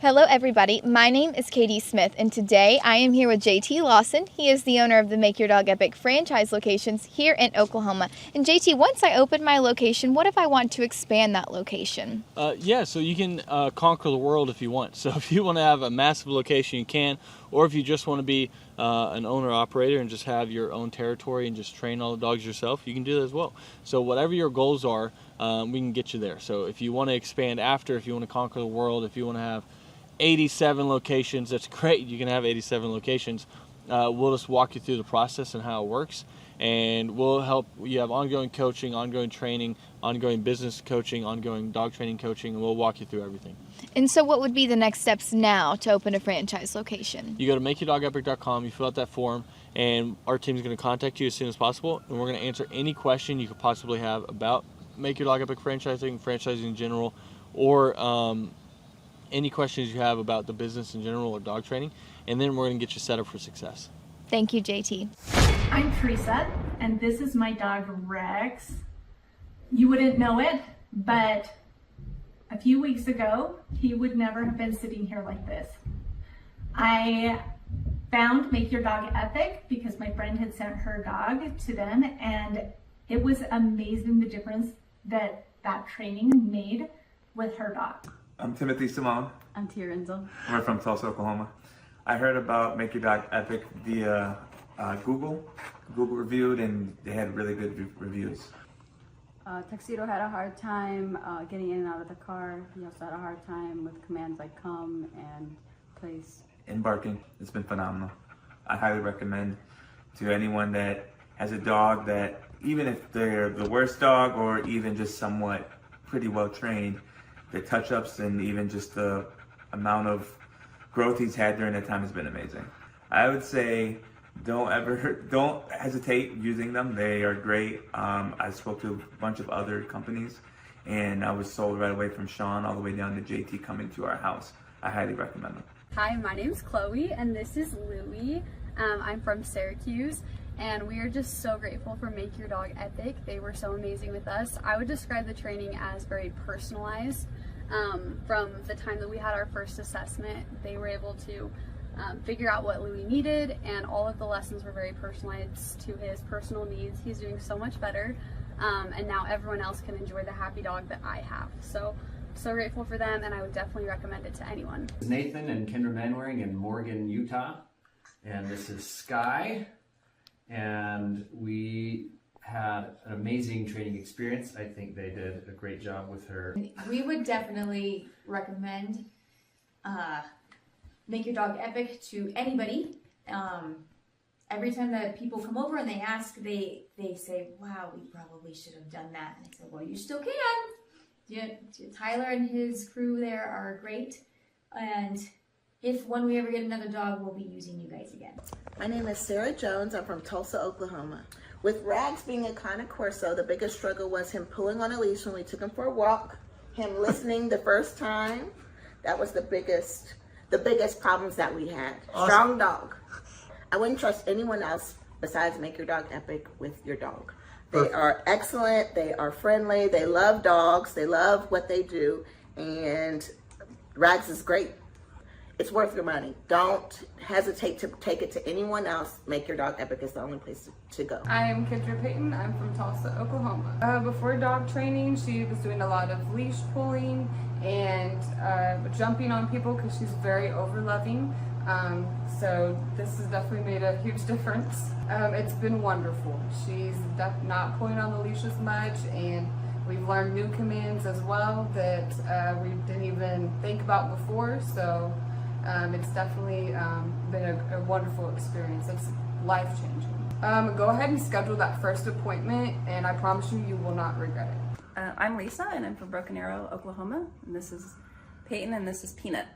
Hello everybody, my name is Katie Smith and today I am here with JT Lawson. He is the owner of the Make Your Dog Epic franchise locations here in Oklahoma. And JT, once I open my location, what if I want to expand that location? So you can conquer the world if you want. So if you want to have a massive location, you can. Or if you just want to be an owner-operator and just have your own territory and just train all the dogs yourself, you can do that as well. So whatever your goals are, we can get you there. So if you want to expand after, if you want to conquer the world, if you want to have 87 locations, that's great. You can have 87 locations. We'll just walk you through the process and how it works, and we'll help you have ongoing coaching, ongoing training, ongoing business coaching, ongoing dog training coaching, and we'll walk you through everything. And so what would be the next steps now to open a franchise location? You go to makeyourdogepic.com, you fill out that form, and our team is going to contact you as soon as possible, and we're going to answer any question you could possibly have about Make Your Dog Epic franchising in general, or any questions you have about the business in general or dog training, and then we're going to get you set up for success. Thank you, JT. I'm Teresa, and this is my dog Rex. You wouldn't know it, but a few weeks ago, he would never have been sitting here like this. I found Make Your Dog Epic because my friend had sent her dog to them, and it was amazing the difference that training made with her dog. I'm Timothy Simone. I'm Tia Renzel. We're from Tulsa, Oklahoma. I heard about Make Your Dog Epic via Google. Google reviewed, and they had really good reviews. Tuxedo had a hard time getting in and out of the car. He also had a hard time with commands like come and place. And barking. It's been phenomenal. I highly recommend to anyone that has a dog that, even if they're the worst dog or even just somewhat pretty well trained, the touch-ups and even just the amount of growth he's had during that time has been amazing. I would say don't hesitate using them. They are great. I spoke to a bunch of other companies, and I was sold right away from Sean all the way down to JT coming to our house. I highly recommend them. Hi, my name's Chloe and this is Louie. I'm from Syracuse, and we are just so grateful for Make Your Dog Epic. They were so amazing with us. I would describe the training as very personalized. From the time that we had our first assessment, they were able to figure out what Louie needed, and all of the lessons were very personalized to his personal needs. He's doing so much better, and now everyone else can enjoy the happy dog that I have. So grateful for them, and I would definitely recommend it to anyone. This is Nathan and Kendra Manwaring in Morgan, Utah, and this is Sky, and we had an amazing training experience. I think they did a great job with her. We would definitely recommend Make Your Dog Epic to anybody. Every time that people come over and they ask, they say, wow, we probably should have done that. And I said, well, you still can. Yeah, Tyler and his crew there are great. And when we ever get another dog, we'll be using you guys again. My name is Sarah Jones. I'm from Tulsa, Oklahoma. With Rags being a Cane Corso, the biggest struggle was him pulling on a leash when we took him for a walk, him listening the first time. That was the biggest problems that we had. Awesome. Strong dog. I wouldn't trust anyone else besides Make Your Dog Epic with your dog. They are excellent, they are friendly, they love dogs, they love what they do, and Rags is great. It's worth your money. Don't hesitate to take it to anyone else. Make Your Dog Epic is the only place to go. I am Kendra Payton. I'm from Tulsa, Oklahoma. Before dog training, she was doing a lot of leash pulling and jumping on people because she's very over-loving. So this has definitely made a huge difference. It's been wonderful. She's not pulling on the leash as much, and we've learned new commands as well that we didn't even think about before. So it's definitely been a wonderful experience. It's life-changing. Go ahead and schedule that first appointment, and I promise you, you will not regret it. I'm Lisa, and I'm from Broken Arrow, Oklahoma. And this is Peyton, and this is Peanut.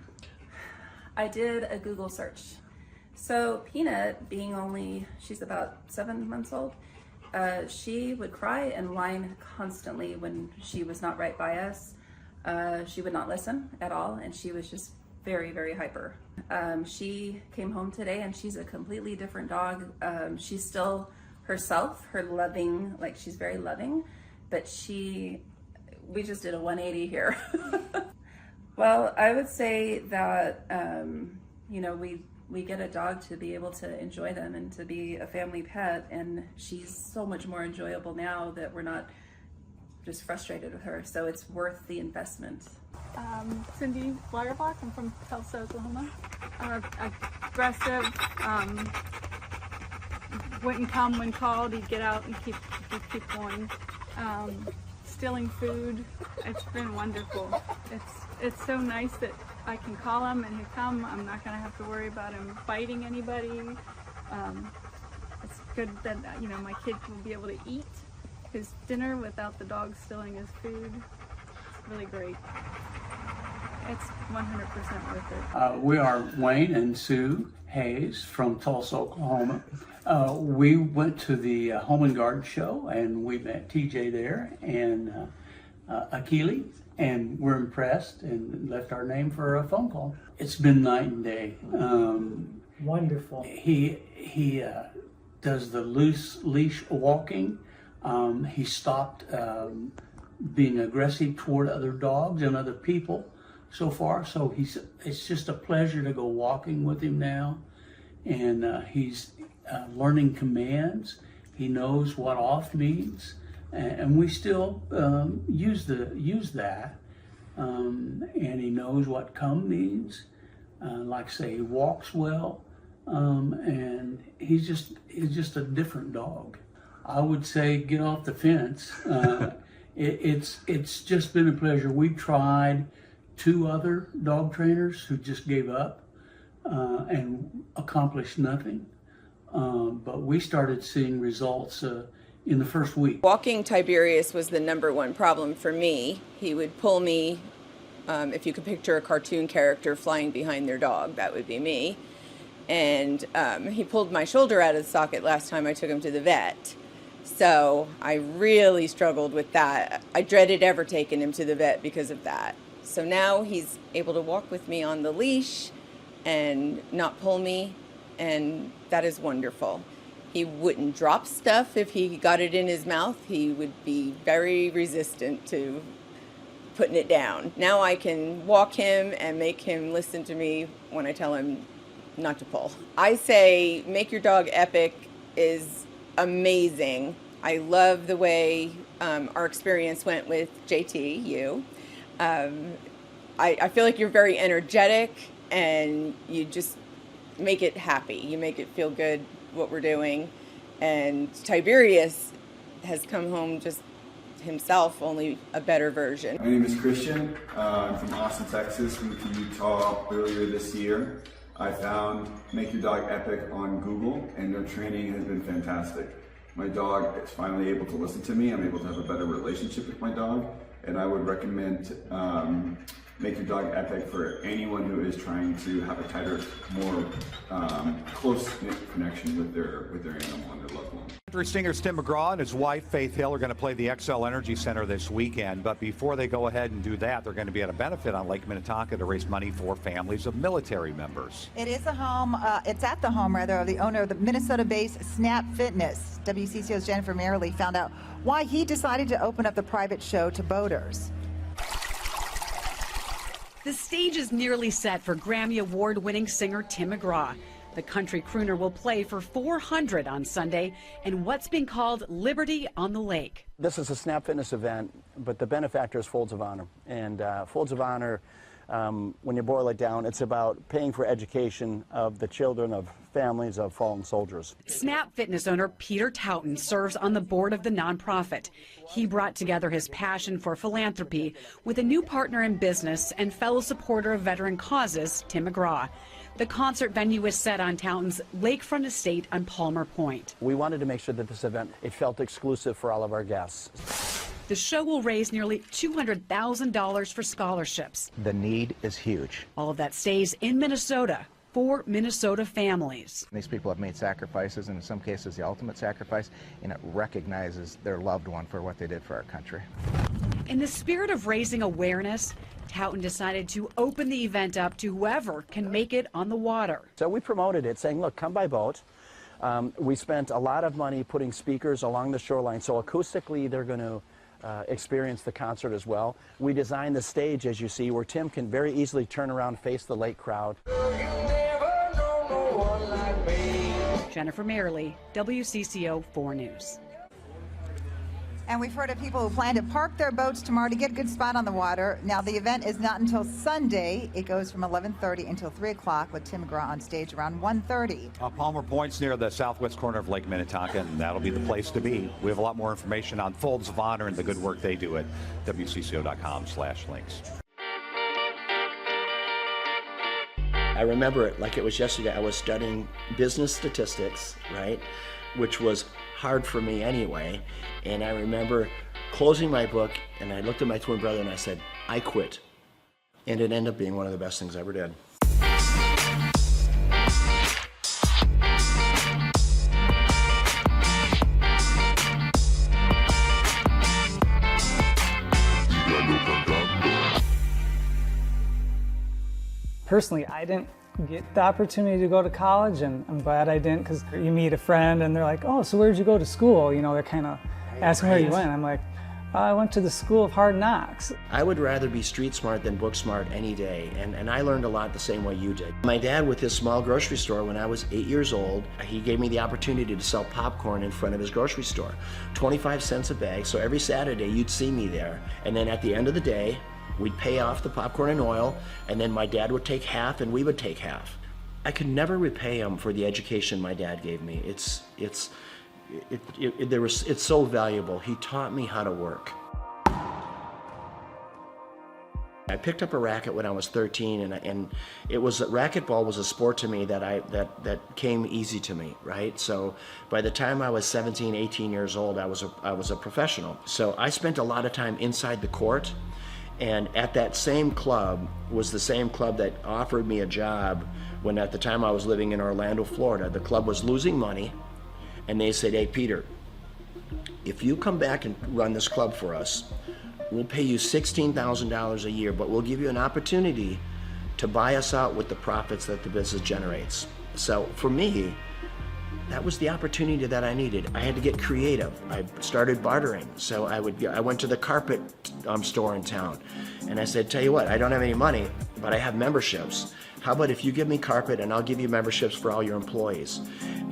I did a Google search. So Peanut, she's about 7 months old, she would cry and whine constantly when she was not right by us. She would not listen at all, and she was just very, very hyper. She came home today, and she's a completely different dog. She's still herself, she's very loving, but we just did a 180 here. Well, I would say that, you know, we get a dog to be able to enjoy them and to be a family pet, and she's so much more enjoyable now that we're not just frustrated with her, so it's worth the investment. Cindy Blagerbach, I'm from Tulsa, Oklahoma. Aggressive, wouldn't come when called, he'd get out and keep going. Stealing food, it's been wonderful. It's so nice that I can call him and he'll come. I'm not gonna have to worry about him biting anybody. It's good that, you know, my kid will be able to eat his dinner without the dog stealing his food. It's really great. It's 100% worth it. We are Wayne and Sue Hayes from Tulsa, Oklahoma. We went to the Home and Garden show and we met TJ there and Akili, and we're impressed and left our name for a phone call. It's been night and day. Wonderful. He does the loose leash walking. He stopped being aggressive toward other dogs and other people so far. So it's just a pleasure to go walking with him now. And he's learning commands. He knows what off means. And we still use that. And he knows what come means. Like say, he walks well. And he's just a different dog. I would say get off the fence. It's just been a pleasure. We've tried 2 other dog trainers who just gave up and accomplished nothing. But we started seeing results in the first week. Walking Tiberius was the #1 problem for me. He would pull me, if you could picture a cartoon character flying behind their dog, that would be me. And he pulled my shoulder out of the socket last time I took him to the vet. So I really struggled with that. I dreaded ever taking him to the vet because of that. So now he's able to walk with me on the leash and not pull me, and that is wonderful. He wouldn't drop stuff if he got it in his mouth. He would be very resistant to putting it down. Now I can walk him and make him listen to me when I tell him not to pull. I say Make Your Dog Epic is amazing. I love the way our experience went with JT, you. I feel like you're very energetic and you just make it happy. You make it feel good what we're doing. And Tiberius has come home just himself, only a better version. My name is Christian. I'm from Austin, Texas. Moved to Utah earlier this year. I found Make Your Dog Epic on Google, and their training has been fantastic. My dog is finally able to listen to me. I'm able to have a better relationship with my dog, and I would recommend Make Your Dog Epic for anyone who is trying to have a tighter, more close-knit connection with their animal and their loved one. Country singer Tim McGraw and his wife Faith Hill are going to play the XL Energy Center this weekend, but before they go ahead and do that, they're going to be at a benefit on Lake Minnetonka to raise money for families of military members. It is a home, it's at the home rather of the owner of the Minnesota-based Snap Fitness. WCCO's Jennifer Merrily found out why he decided to open up the private show to boaters. The stage is nearly set for Grammy Award-winning singer Tim McGraw. The country crooner will play for 400 on Sunday in what's been called Liberty on the Lake. This is a Snap Fitness event, but the benefactor is Folds of Honor. And Folds of Honor, when you boil it down, it's about paying for education of the children of families of fallen soldiers. Snap Fitness owner Peter Touton serves on the board of the nonprofit. He brought together his passion for philanthropy with a new partner in business and fellow supporter of veteran causes, Tim McGraw. The concert venue is set on Touton's lakefront estate on Palmer Point. We wanted to make sure that this event, it felt exclusive for all of our guests. The show will raise nearly $200,000 for scholarships. The need is huge. All of that stays in Minnesota for Minnesota families. These people have made sacrifices, and in some cases the ultimate sacrifice, and it recognizes their loved one for what they did for our country. In the spirit of raising awareness, Touton decided to open the event up to whoever can make it on the water. So we promoted it, saying, look, come by boat. We spent a lot of money putting speakers along the shoreline, so acoustically they're going to experience the concert as well. We designed the stage, as you see, where Tim can very easily turn around, face the lake crowd. Jennifer Merrily, WCCO 4 News. And we've heard of people who plan to park their boats tomorrow to get a good spot on the water. Now, the event is not until Sunday. It goes from 11:30 until 3 o'clock with Tim McGraw on stage around 1:30. Palmer Point's near the southwest corner of Lake Minnetonka, and that'll be the place to be. We have a lot more information on Folds of Honor and the good work they do at WCCO.com/links. I remember it like it was yesterday. I was studying business statistics, right, which was hard for me anyway. And I remember closing my book, and I looked at my twin brother and I said, I quit. And it ended up being one of the best things I ever did. Personally, I didn't get the opportunity to go to college, and I'm glad I didn't, because you meet a friend and they're like, oh, so where'd you go to school? You know, they're kind of asking where you went. I'm like, I went to the School of Hard Knocks. I would rather be street smart than book smart any day, and I learned a lot the same way you did. My dad, with his small grocery store, when I was 8 years old, he gave me the opportunity to sell popcorn in front of his grocery store. 25 cents a bag, so every Saturday you'd see me there. And then at the end of the day, we'd pay off the popcorn and oil, and then my dad would take half and we would take half. I could never repay him for the education my dad gave me. It's so valuable. He taught me how to work. I picked up a racket when I was 13, and racquetball was a sport to me that came easy to me, right? So by the time I was 17, 18 years old, I was a professional. So I spent a lot of time inside the court. And at that same club was the same club that offered me a job when, at the time, I was living in Orlando, Florida. The club was losing money, and they said, hey, Peter, if you come back and run this club for us, we'll pay you $16,000 a year, but we'll give you an opportunity to buy us out with the profits that the business generates. So for me, that was the opportunity that I needed. I had to get creative. I started bartering. So I went to the carpet store in town, and I said, tell you what, I don't have any money, but I have memberships. How about if you give me carpet and I'll give you memberships for all your employees?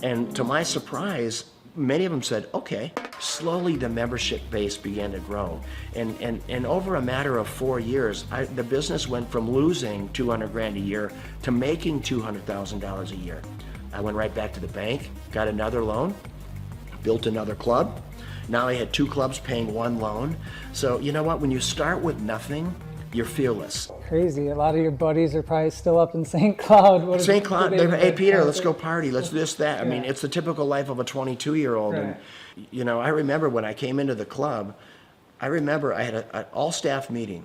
And to my surprise, many of them said, okay. Slowly the membership base began to grow. And over a matter of 4 years, the business went from losing $200,000 a year to making $200,000 a year. I went right back to the bank, got another loan, built another club. Now I had 2 clubs paying 1 loan. So you know what, when you start with nothing, you're fearless. Crazy, a lot of your buddies are probably still up in St. Cloud. St. Cloud, hey Peter, let's go party, let's do this, that. Yeah. I mean, it's the typical life of a 22-year-old. Right. And you know, I remember when I came into the club, I had an all-staff meeting.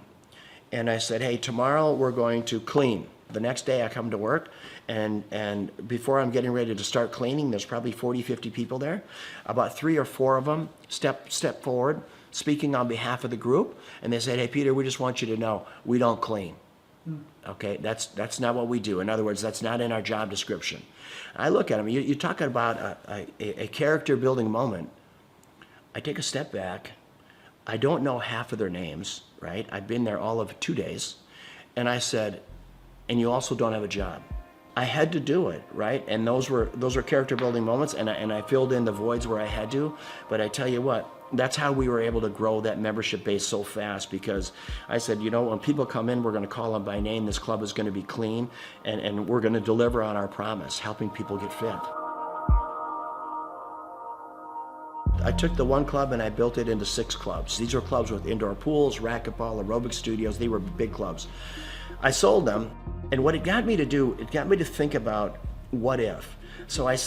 And I said, hey, tomorrow we're going to clean. The next day I come to work, and before I'm getting ready to start cleaning, there's probably 40, 50 people there. About 3 or 4 of them step forward, speaking on behalf of the group, and they said, hey, Peter, we just want you to know, we don't clean. Okay, that's not what we do. In other words, that's not in our job description. I look at them, you're talking about a character building moment. I take a step back. I don't know half of their names, right? I've been there all of 2 days. And I said, and you also don't have a job. I had to do it, right? And those were character building moments, and I filled in the voids where I had to. But I tell you what, that's how we were able to grow that membership base so fast, because I said, you know, when people come in, we're going to call them by name. This club is going to be clean, and we're going to deliver on our promise, helping people get fit. I took the one club and I built it into 6 clubs. These are clubs with indoor pools, racquetball, aerobic studios. They were big clubs. I sold them, and what it got me to do, it got me to think about what if. So I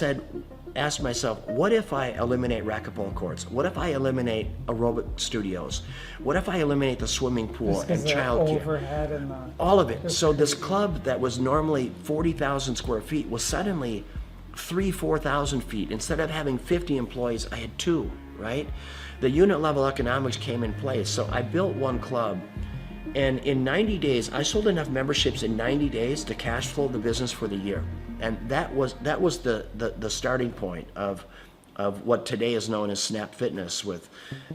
asked myself, what if I eliminate racquetball courts? What if I eliminate aerobic studios? What if I eliminate the swimming pool and childcare? All of it. So this club that was normally 40,000 square feet was suddenly 4,000 feet. Instead of having 50 employees, I had 2, right? The unit level economics came in place. So I built one club, and in 90 days, I sold enough memberships in 90 days to cash flow the business for the year. And that was the starting point of of what today is known as Snap Fitness, with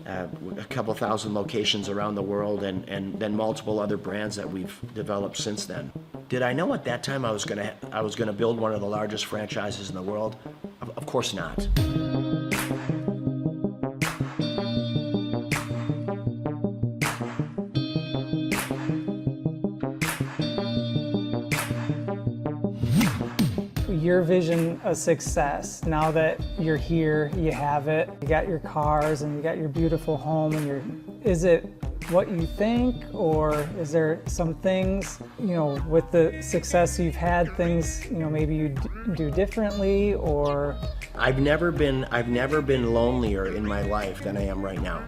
a couple thousand locations around the world, and then multiple other brands that we've developed since then. Did I know at that time I was gonna build one of the largest franchises in the world? Of course not. Your vision of success, now that you're here, you have it, you got your cars and you got your beautiful home, and is it what you think, or is there some things, you know, with the success you've had, things, you know, maybe you do differently? Or I've never been lonelier in my life than I am right now.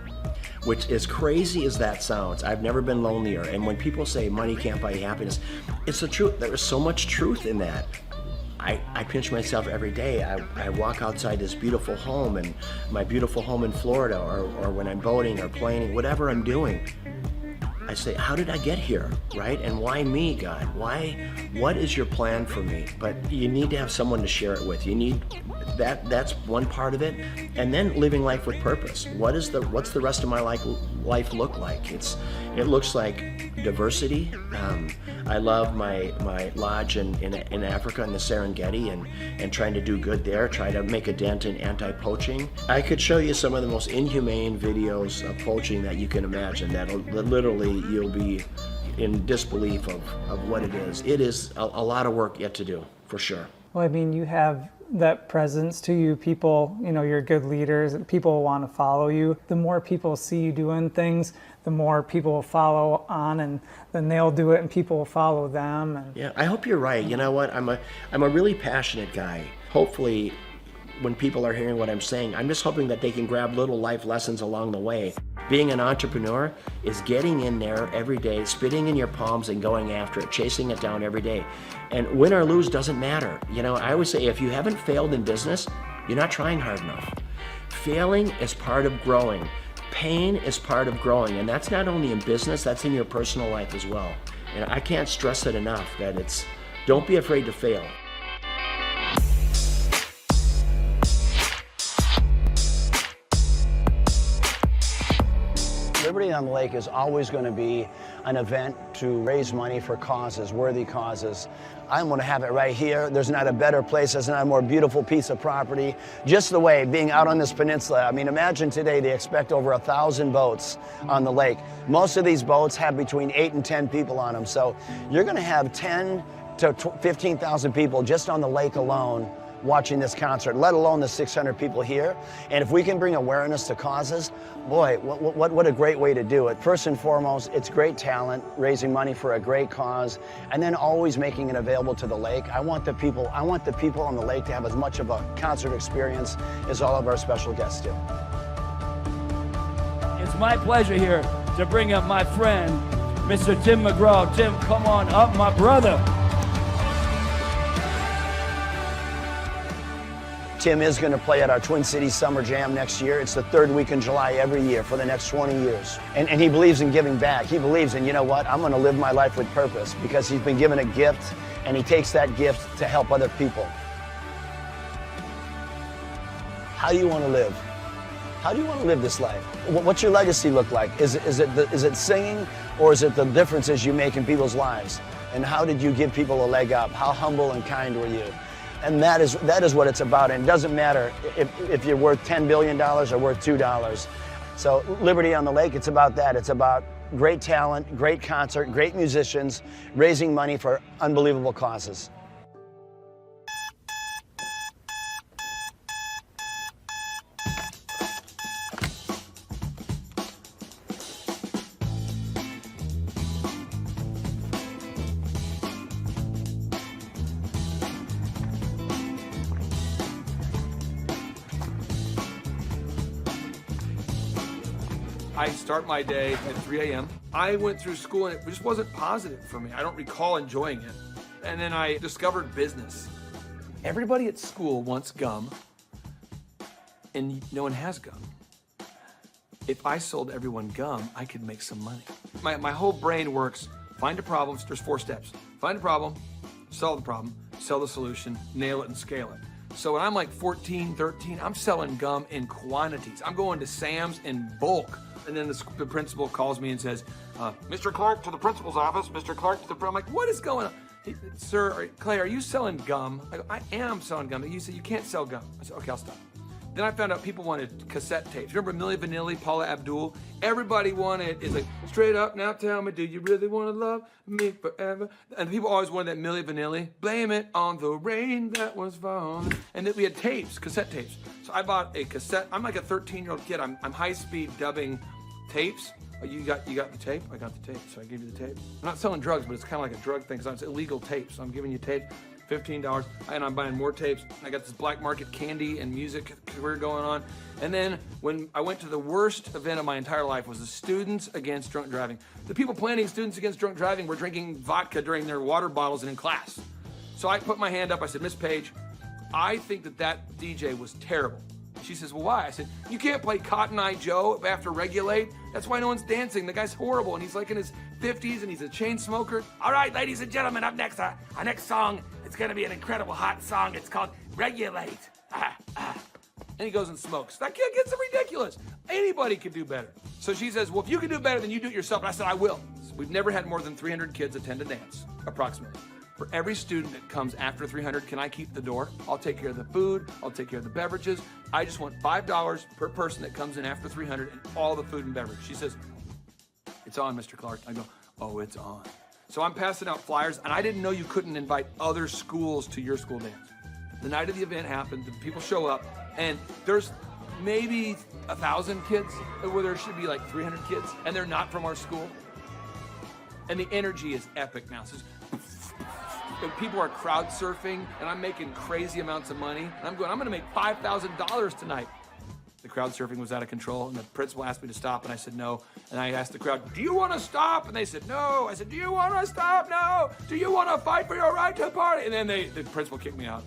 Which, as crazy as that sounds, I've never been lonelier. And when people say money can't buy happiness, it's the truth. There is so much truth in that. I pinch myself every day. I walk outside this beautiful home, and my beautiful home in Florida, or when I'm boating or playing, whatever I'm doing, I say, how did I get here, right? And why me, God? What is your plan for me? But you need to have someone to share it with. You need that's one part of it. And then living life with purpose. What's the rest of my life look like? It looks like diversity. I love my lodge in Africa, in the Serengeti, and trying to do good there, try to make a dent in anti-poaching. I could show you some of the most inhumane videos of poaching that you can imagine, that literally you'll be in disbelief of what it is. It is a lot of work yet to do, for sure. well, I mean, you have that presence to you. People, you know, you're good leaders. People want to follow you. The more people see you doing things, the more people will follow on, and then they'll do it and people will follow them. And yeah, I hope you're right. You know what? I'm a really passionate guy. Hopefully, when people are hearing what I'm saying, I'm just hoping that they can grab little life lessons along the way. Being an entrepreneur is getting in there every day, spitting in your palms and going after it, chasing it down every day. And win or lose doesn't matter. You know, I always say, if you haven't failed in business, you're not trying hard enough. Failing is part of growing. Pain is part of growing, and that's not only in business, that's in your personal life as well. And I can't stress it enough that don't be afraid to fail. Liberty on the Lake is always going to be an event to raise money for causes, worthy causes. I'm going to have it right here. There's not a better place. There's not a more beautiful piece of property. Just the way, being out on this peninsula. I mean, imagine today they expect over 1,000 boats on the lake. Most of these boats have between 8 and 10 people on them. So you're going to have 10 to 15,000 people just on the lake alone watching this concert, let alone the 600 people here. And if we can bring awareness to causes, boy, what a great way to do it. First and foremost, it's great talent, raising money for a great cause, and then always making it available to the lake. I want the people on the lake to have as much of a concert experience as all of our special guests do. It's my pleasure here to bring up my friend, Mr. Tim McGraw. Tim, come on up, my brother. Tim is going to play at our Twin Cities Summer Jam next year. It's the third week in July every year for the next 20 years. And he believes in giving back. He believes in, you know what, I'm going to live my life with purpose, because he's been given a gift, and he takes that gift to help other people. How do you want to live? How do you want to live this life? What's your legacy look like? Is it singing, or is it the differences you make in people's lives? And how did you give people a leg up? How humble and kind were you? And that is what it's about. And it doesn't matter if you're worth $10 billion or worth $2. So Liberty on the Lake, it's about that. It's about great talent, great concert, great musicians, raising money for unbelievable causes. I start my day at 3 a.m. I went through school and it just wasn't positive for me. I don't recall enjoying it. And then I discovered business. Everybody at school wants gum, and no one has gum. If I sold everyone gum, I could make some money. My whole brain works, find a problem, there's 4 steps. Find a problem, solve the problem, sell the solution, nail it and scale it. So when I'm like 14, 13, I'm selling gum in quantities. I'm going to Sam's in bulk. And then the principal calls me and says, Mr. Clark to the principal's office, Mr. Clark to the... I'm like, what is going on? Sir, Clay, are you selling gum? I go, I am selling gum. You said you can't sell gum. I said, okay, I'll stop. Then I found out people wanted cassette tapes. Remember Milli Vanilli, Paula Abdul? Everybody wanted, it's like, straight up, now tell me, do you really want to love me forever? And people always wanted that Milli Vanilli. Blame it on the rain that was falling. And then we had tapes, cassette tapes. So I bought a cassette. I'm like a 13-year-old kid. I'm high-speed dubbing tapes. Oh, you got the tape? I got the tape, so I gave you the tape. I'm not selling drugs, but it's kind of like a drug thing, because it's illegal tapes. So I'm giving you tape, $15, and I'm buying more tapes. I got this black market candy and music career going on. And then when I went to the worst event of my entire life was the Students Against Drunk Driving. The people planning Students Against Drunk Driving were drinking vodka during their water bottles and in class. So I put my hand up, I said, Miss Page, I think that DJ was terrible. She says, well, why? I said, you can't play Cotton Eye Joe after Regulate. That's why no one's dancing. The guy's horrible, and he's like in his 50s, and he's a chain smoker. All right, ladies and gentlemen, up next, our next song, it's going to be an incredible hot song. It's called Regulate. And he goes and smokes. That kid gets ridiculous. Anybody can do better. So she says, well, if you can do better, then you do it yourself. And I said, I will. We've never had more than 300 kids attend a dance, approximately. For every student that comes after 300, can I keep the door? I'll take care of the food. I'll take care of the beverages. I just want $5 per person that comes in after 300 and all the food and beverage. She says, it's on, Mr. Clark. I go, oh, it's on. So I'm passing out flyers, and I didn't know you couldn't invite other schools to your school dance. The night of the event happened, the people show up, and there's maybe 1,000 kids, where there should be like 300 kids, and they're not from our school. And the energy is epic now. So people are crowd surfing, and I'm making crazy amounts of money. And I'm going to make $5,000 tonight. The crowd surfing was out of control, and the principal asked me to stop, and I said no. And I asked the crowd, do you want to stop? And they said no. I said, do you want to stop? No. Do you want to fight for your right to party? And then the principal kicked me out.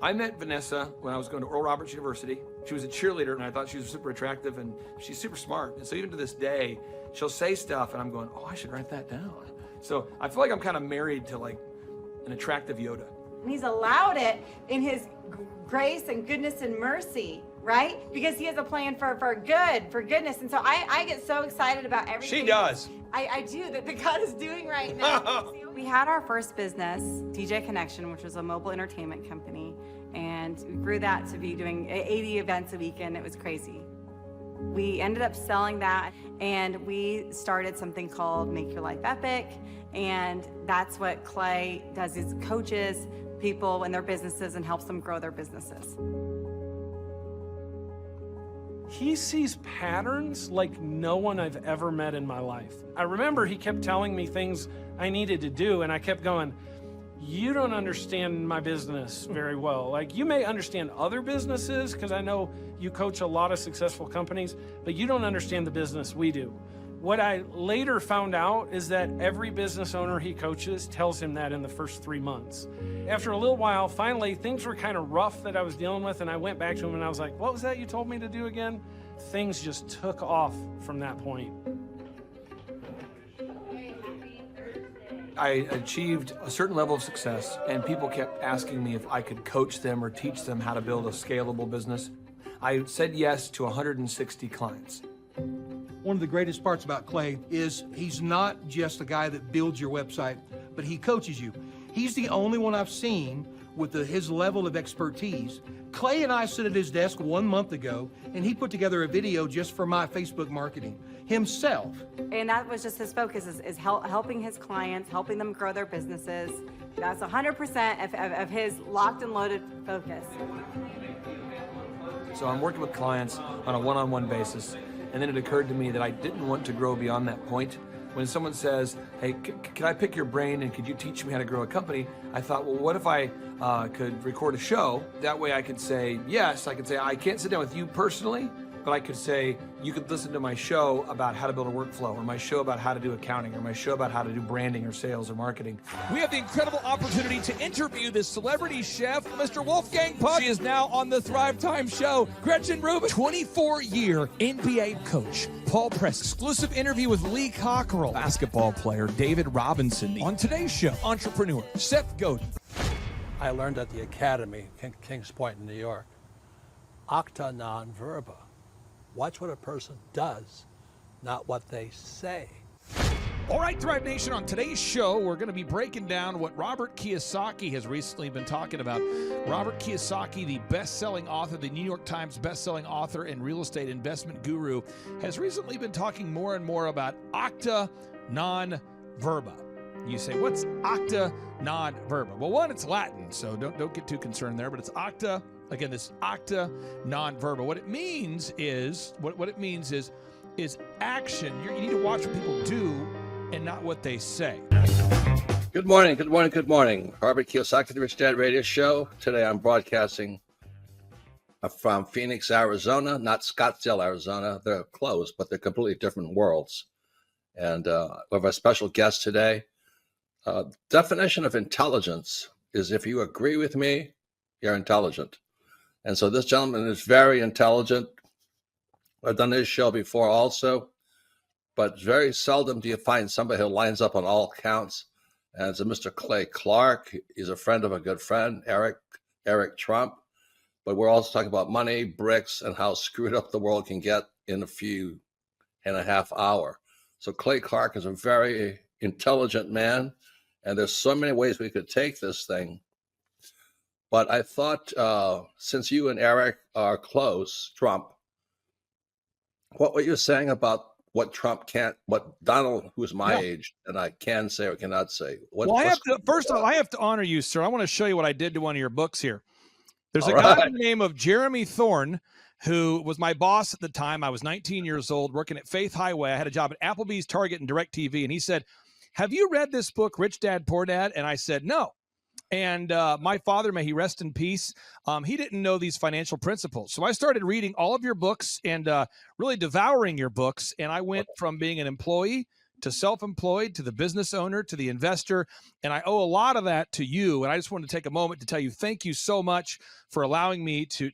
I met Vanessa when I was going to Oral Roberts University. She was a cheerleader, and I thought she was super attractive, and she's super smart. And so even to this day, she'll say stuff, and I'm going, oh, I should write that down. So I feel like I'm kind of married to like an attractive Yoda. And he's allowed it in his grace and goodness and mercy, right? Because he has a plan for goodness. And so I get so excited about everything. She does. I do, that God is doing right now. We had our first business, DJ Connection, which was a mobile entertainment company. And we grew that to be doing 80 events a weekend. It was crazy. We ended up selling that, and we started something called Make Your Life Epic. And that's what Clay does, is coaches people in their businesses and helps them grow their businesses. He sees patterns like no one I've ever met in my life. I remember he kept telling me things I needed to do, and I kept going, you don't understand my business very well. Like, you may understand other businesses, because I know you coach a lot of successful companies, but you don't understand the business we do. What I later found out is that every business owner he coaches tells him that in the first 3 months. After a little while, finally, things were kind of rough that I was dealing with, and I went back to him and I was like, what was that you told me to do again? Things just took off from that point. I achieved a certain level of success, and people kept asking me if I could coach them or teach them how to build a scalable business. I said yes to 160 clients. One of the greatest parts about Clay is he's not just a guy that builds your website, but he coaches you. He's the only one I've seen with his level of expertise. Clay and I sit at his desk 1 month ago, and he put together a video just for my Facebook marketing himself. And that was just his focus, is helping his clients, helping them grow their businesses. That's 100% of his locked and loaded focus. So I'm working with clients on a one-on-one basis, and then it occurred to me that I didn't want to grow beyond that point. When someone says, hey, can I pick your brain and could you teach me how to grow a company? I thought, well, what if I could record a show? That way I could say, yes, I could say, I can't sit down with you personally, But I could say, you could listen to my show about how to build a workflow, or my show about how to do accounting, or my show about how to do branding or sales or marketing. We have the incredible opportunity to interview this celebrity chef, Mr. Wolfgang Puck. She is now on the Thrive Time show. Gretchen Rubin, 24-year NBA coach Paul Press. Exclusive interview with Lee Cockrell. Basketball player David Robinson. On today's show, entrepreneur Seth Godin. I learned at the Academy, Kings Point in New York, acta non verba. Watch what a person does, not what they say. All right, Thrive Nation, on today's show, we're going to be breaking down what Robert Kiyosaki has recently been talking about. Robert Kiyosaki, the best-selling author, the New York Times best-selling author and real estate investment guru, has recently been talking more and more about acta non verba. You say, what's acta non verba? Well, one, it's Latin, so don't get too concerned there, but it's acta. Again, this acta non verba. What it means is action. You need to watch what people do and not what they say. Good morning, good morning, good morning. Robert Kiyosaki, the Rich Dad Radio Show. Today I'm broadcasting from Phoenix, Arizona, not Scottsdale, Arizona. They're close, but they're completely different worlds. And we have a special guest today. Definition of intelligence is if you agree with me, you're intelligent. And so this gentleman is very intelligent. I've done this show before also, but very seldom do you find somebody who lines up on all counts. And it's a Mr. Clay Clark. He's a friend of a good friend, Eric Trump. But we're also talking about money, bricks, and how screwed up the world can get in a few and a half hour. So Clay Clark is a very intelligent man, and there's so many ways we could take this thing. But I thought, since you and Eric are close, Trump, what were you saying about what Trump can't, what Donald, who's my age, and I can say or cannot say? First of all, I have to honor you, sir. I want to show you what I did to one of your books here. There's a guy by the name of Jeremy Thorne, who was my boss at the time. I was 19 years old, working at Faith Highway. I had a job at Applebee's, Target, and DirecTV. And he said, have you read this book, Rich Dad, Poor Dad? And I said, no. And my father, may he rest in peace, he didn't know these financial principles. So I started reading all of your books and really devouring your books. And I went from being an employee to self-employed to the business owner to the investor. And I owe a lot of that to you. And I just wanted to take a moment to tell you thank you so much for allowing me to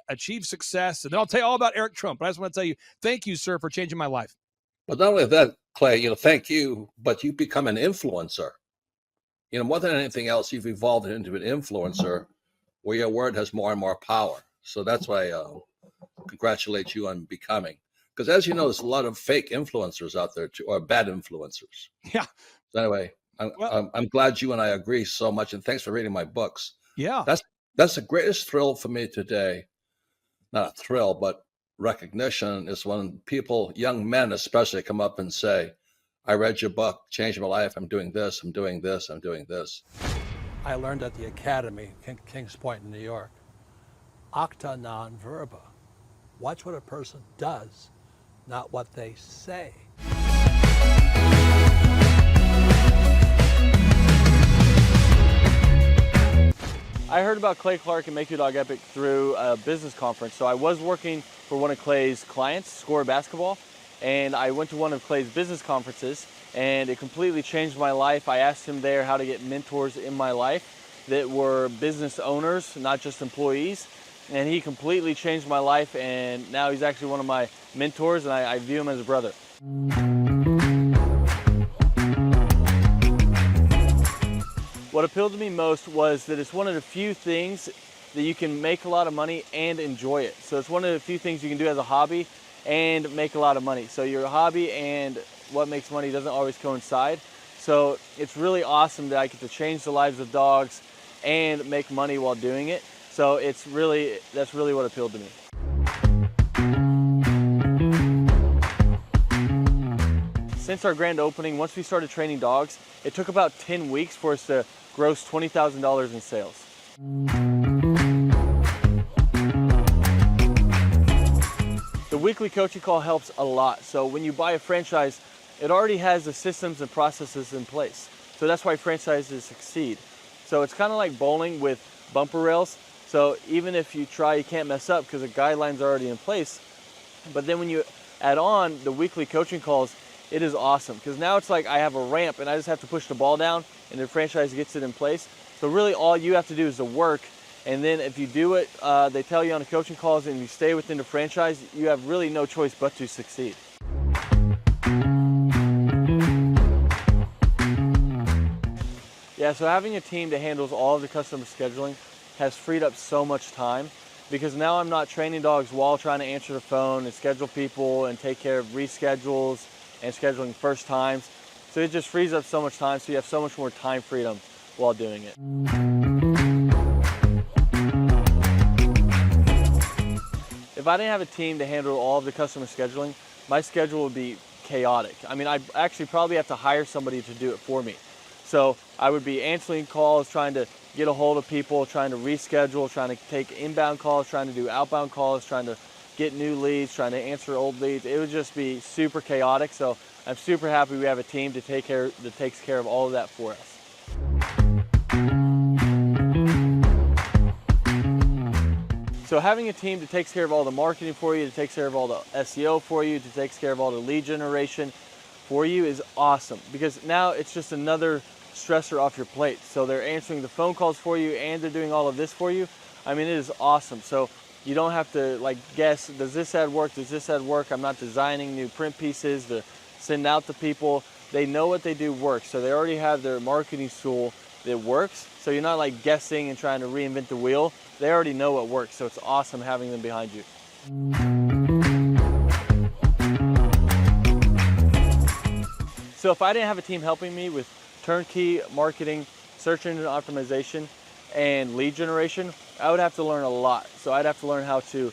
achieve success. And then I'll tell you all about Eric Trump. But I just want to tell you thank you, sir, for changing my life. But not only that, Clay, thank you, but you become an influencer. More than anything else, you've evolved into an influencer where your word has more and more power. So that's why I congratulate you on becoming. Because as you know, there's a lot of fake influencers out there, too, or bad influencers. Yeah. So anyway, I'm glad you and I agree so much, and thanks for reading my books. Yeah. That's the greatest thrill for me today. Not a thrill, but recognition is when people, young men especially, come up and say, I read your book, changed my life. I'm doing this, I'm doing this, I'm doing this. I learned at the Academy, Kings Point in New York, acta non verba. Watch what a person does, not what they say. I heard about Clay Clark and Make Your Dog Epic through a business conference. So I was working for one of Clay's clients, Score Basketball, and I went to one of Clay's business conferences, and it completely changed my life. I asked him there how to get mentors in my life that were business owners, not just employees, and he completely changed my life, and now he's actually one of my mentors, and I view him as a brother. What appealed to me most was that it's one of the few things that you can make a lot of money and enjoy it. So it's one of the few things you can do as a hobby and make a lot of money. So your hobby and what makes money doesn't always coincide. So it's really awesome that I get to change the lives of dogs and make money while doing it. So that's really what appealed to me. Since our grand opening, once we started training dogs, it took about 10 weeks for us to gross $20,000 in sales. The weekly coaching call helps a lot. So when you buy a franchise, it already has the systems and processes in place. So that's why franchises succeed. So it's kind of like bowling with bumper rails. So even if you try, you can't mess up because the guidelines are already in place. But then when you add on the weekly coaching calls, it is awesome, because now it's like I have a ramp and I just have to push the ball down and the franchise gets it in place. So really all you have to do is the work, and then if you do it, they tell you on the coaching calls, and you stay within the franchise, you have really no choice but to succeed. Yeah, so having a team that handles all of the customer scheduling has freed up so much time, because now I'm not training dogs while trying to answer the phone and schedule people and take care of reschedules and scheduling first times. So it just frees up so much time, so you have so much more time freedom while doing it. If I didn't have a team to handle all of the customer scheduling, my schedule would be chaotic. I mean, I'd actually probably have to hire somebody to do it for me. So I would be answering calls, trying to get a hold of people, trying to reschedule, trying to take inbound calls, trying to do outbound calls, trying to get new leads, trying to answer old leads. It would just be super chaotic. So I'm super happy we have a team that takes care of all of that for us. So having a team that takes care of all the marketing for you, that takes care of all the SEO for you, that takes care of all the lead generation for you is awesome, because now it's just another stressor off your plate. So they're answering the phone calls for you and they're doing all of this for you. I mean, it is awesome. So you don't have to like guess, does this ad work? Does this ad work? I'm not designing new print pieces to send out to people. They know what they do works. So they already have their marketing tool that works. So you're not like guessing and trying to reinvent the wheel. They already know what works. So it's awesome having them behind you. So if I didn't have a team helping me with turnkey marketing, search engine optimization, and lead generation, I would have to learn a lot. So I'd have to learn how to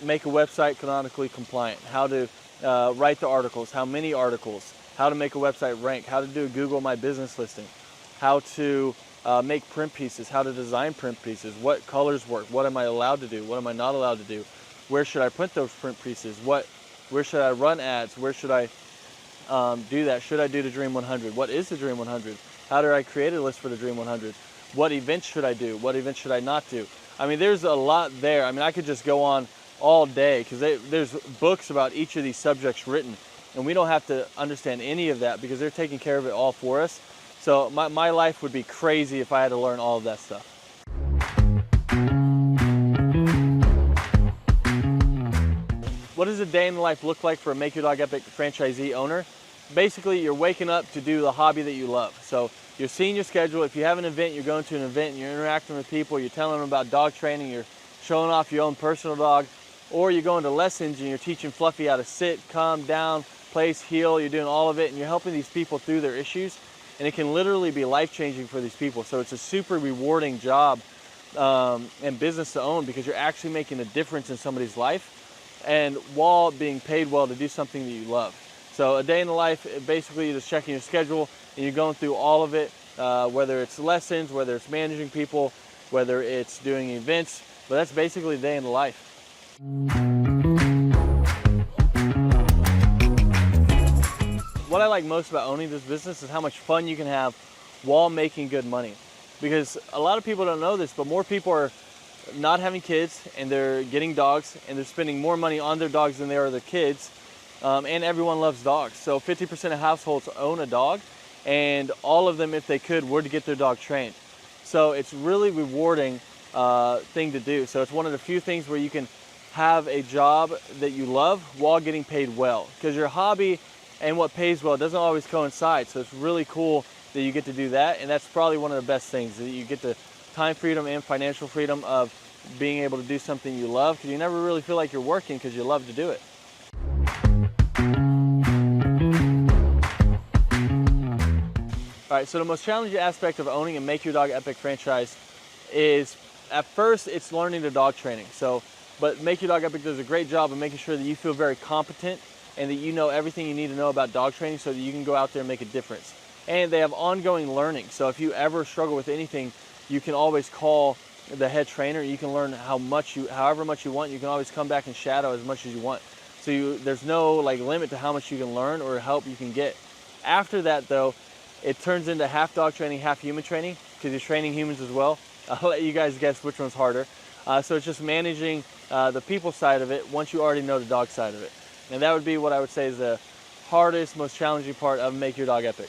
make a website canonically compliant, how to write the articles, how many articles, how to make a website rank, how to do a Google My Business listing, how to make print pieces, how to design print pieces, what colors work, what am I allowed to do, what am I not allowed to do, where should I print those print pieces, where should I run ads, where should I do that, should I do the Dream 100, what is the Dream 100, how do I create a list for the Dream 100, what events should I do, what events should I not do. I mean, there's a lot there. I mean, I could just go on all day, because there's books about each of these subjects written, and we don't have to understand any of that because they're taking care of it all for us. So my life would be crazy if I had to learn all of that stuff. What does a day in the life look like for a Make Your Dog Epic franchisee owner? Basically, you're waking up to do the hobby that you love. So you're seeing your schedule. If you have an event, you're going to an event and you're interacting with people, you're telling them about dog training, you're showing off your own personal dog, or you're going to lessons and you're teaching Fluffy how to sit, calm down, place, heel, you're doing all of it, and you're helping these people through their issues. And it can literally be life-changing for these people. So it's a super rewarding job and business to own, because you're actually making a difference in somebody's life, and while being paid well to do something that you love. So a day in the life, basically you're just checking your schedule and you're going through all of it, whether it's lessons, whether it's managing people, whether it's doing events, but that's basically a day in the life. What I like most about owning this business is how much fun you can have while making good money. Because a lot of people don't know this, but more people are not having kids and they're getting dogs and they're spending more money on their dogs than they are their kids. And everyone loves dogs. So 50% of households own a dog, and all of them, if they could, were to get their dog trained. So it's really rewarding thing to do. So it's one of the few things where you can have a job that you love while getting paid well, because your hobby and what pays well doesn't always coincide. So it's really cool that you get to do that, and that's probably one of the best things, that you get the time freedom and financial freedom of being able to do something you love, because you never really feel like you're working because you love to do it. All right, so the most challenging aspect of owning a Make Your Dog Epic franchise is, at first, it's learning the dog training. But Make Your Dog Epic does a great job of making sure that you feel very competent and that you know everything you need to know about dog training so that you can go out there and make a difference. And they have ongoing learning. So if you ever struggle with anything, you can always call the head trainer. You can learn however much you want. You can always come back and shadow as much as you want. So there's no limit to how much you can learn or help you can get. After that, though, it turns into half dog training, half human training, because you're training humans as well. I'll let you guys guess which one's harder. So it's just managing the people side of it once you already know the dog side of it. And that would be what I would say is the hardest, most challenging part of Make Your Dog Epic.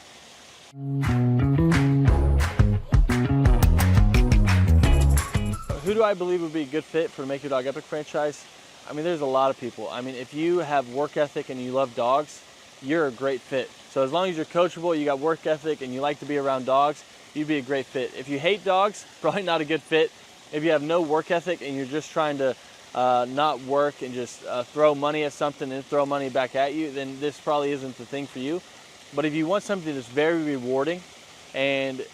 Who do I believe would be a good fit for the Make Your Dog Epic franchise? I mean, there's a lot of people. I mean, if you have work ethic and you love dogs, you're a great fit. So as long as you're coachable, you got work ethic, and you like to be around dogs, you'd be a great fit. If you hate dogs, probably not a good fit. If you have no work ethic and you're just trying to not work and just throw money at something and throw money back at you, then this probably isn't the thing for you. But if you want something that's very rewarding and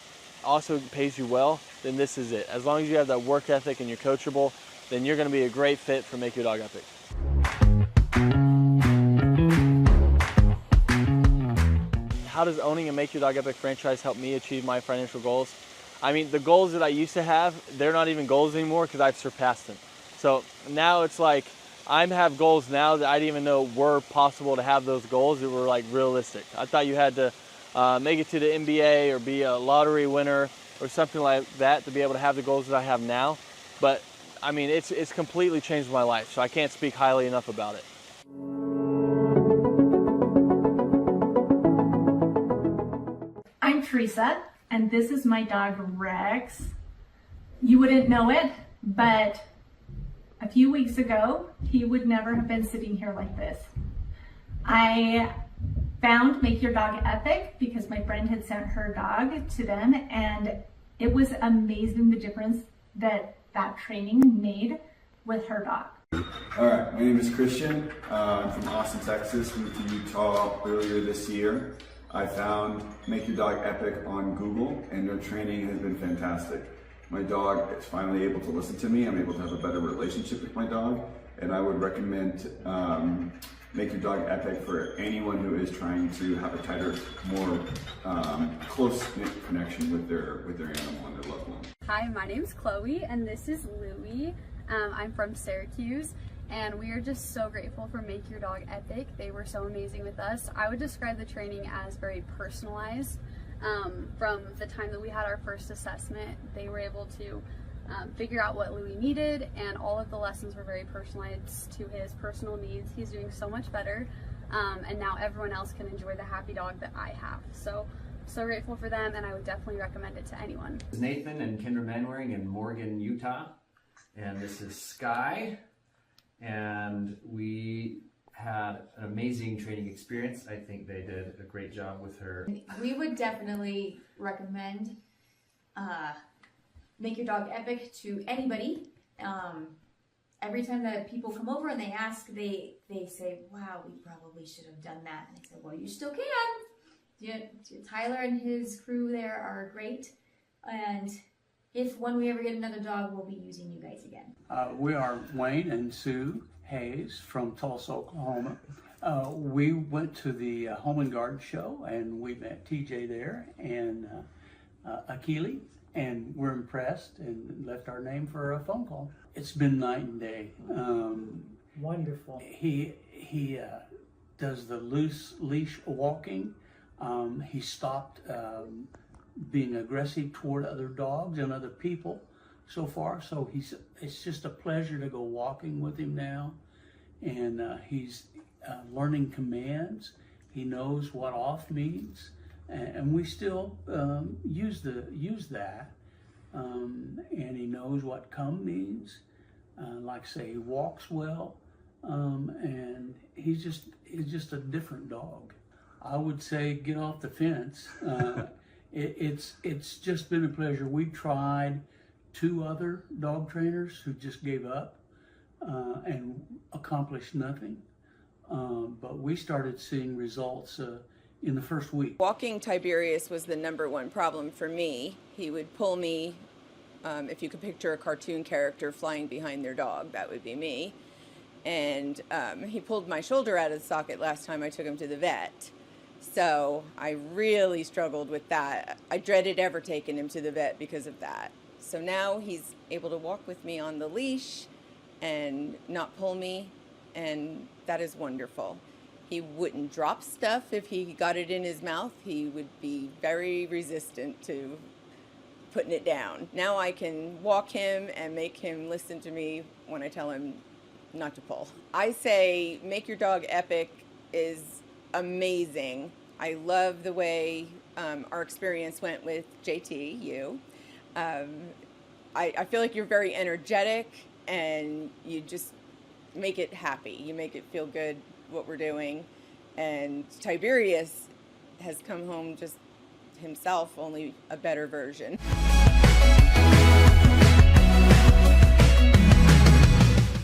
also pays you well, then this is it. As long as you have that work ethic and you're coachable, then you're going to be a great fit for Make Your Dog Epic. How does owning a Make Your Dog Epic franchise help me achieve my financial goals? I mean, the goals that I used to have, they're not even goals anymore because I've surpassed them. So now it's like I have goals now that I didn't even know were possible to have those goals that were like realistic. I thought you had to make it to the NBA or be a lottery winner or something like that to be able to have the goals that I have now. But I mean, it's completely changed my life, so I can't speak highly enough about it. I'm Teresa, and this is my dog Rex. You wouldn't know it, but a few weeks ago, he would never have been sitting here like this. I found Make Your Dog Epic because my friend had sent her dog to them, and it was amazing the difference that training made with her dog. All right, my name is Christian. I'm from Austin, Texas. Moved to Utah earlier this year. I found Make Your Dog Epic on Google, and their training has been fantastic. My dog is finally able to listen to me. I'm able to have a better relationship with my dog, and I would recommend Make Your Dog Epic for anyone who is trying to have a tighter, more close-knit connection with their animal and their loved one. Hi, my name's Chloe, and this is Louie. I'm from Syracuse, and we are just so grateful for Make Your Dog Epic. They were so amazing with us. I would describe the training as very personalized. From the time that we had our first assessment, they were able to figure out what Louie needed, and all of the lessons were very personalized to his personal needs. He's doing so much better, and now everyone else can enjoy the happy dog that I have. So grateful for them, and I would definitely recommend it to anyone. This is Nathan and Kendra Manwaring in Morgan, Utah, and this is Sky, and we had an amazing training experience. I think they did a great job with her. We would definitely recommend Make Your Dog Epic to anybody. Every time that people come over and they ask, they say, wow, we probably should have done that. And I said, well, you still can. Tyler and his crew there are great. And when we ever get another dog, we'll be using you guys again. We are Wayne and Sue Hayes from Tulsa, Oklahoma. We went to the Home and Garden show, and we met TJ there and Akili, and we're impressed and left our name for a phone call. It's been night and day. Wonderful. He does the loose leash walking. He stopped being aggressive toward other dogs and other people so far. So it's just a pleasure to go walking with him now. And he's learning commands. He knows what off means. And we still use that. And he knows what come means. Like I say, he walks well. And he's just a different dog. I would say get off the fence. It's just been a pleasure. We've tried 2 other dog trainers who just gave up and accomplished nothing. But we started seeing results in the first week. Walking Tiberius was the #1 problem for me. He would pull me, if you could picture a cartoon character flying behind their dog, that would be me. And he pulled my shoulder out of the socket last time I took him to the vet. So I really struggled with that. I dreaded ever taking him to the vet because of that. So now he's able to walk with me on the leash and not pull me, and that is wonderful. He wouldn't drop stuff if he got it in his mouth. He would be very resistant to putting it down. Now I can walk him and make him listen to me when I tell him not to pull. I say make your dog epic is amazing. I love the way our experience went with JT, you. I feel like you're very energetic and you just make it happy. You make it feel good what we're doing. And Tiberius has come home just himself, only a better version.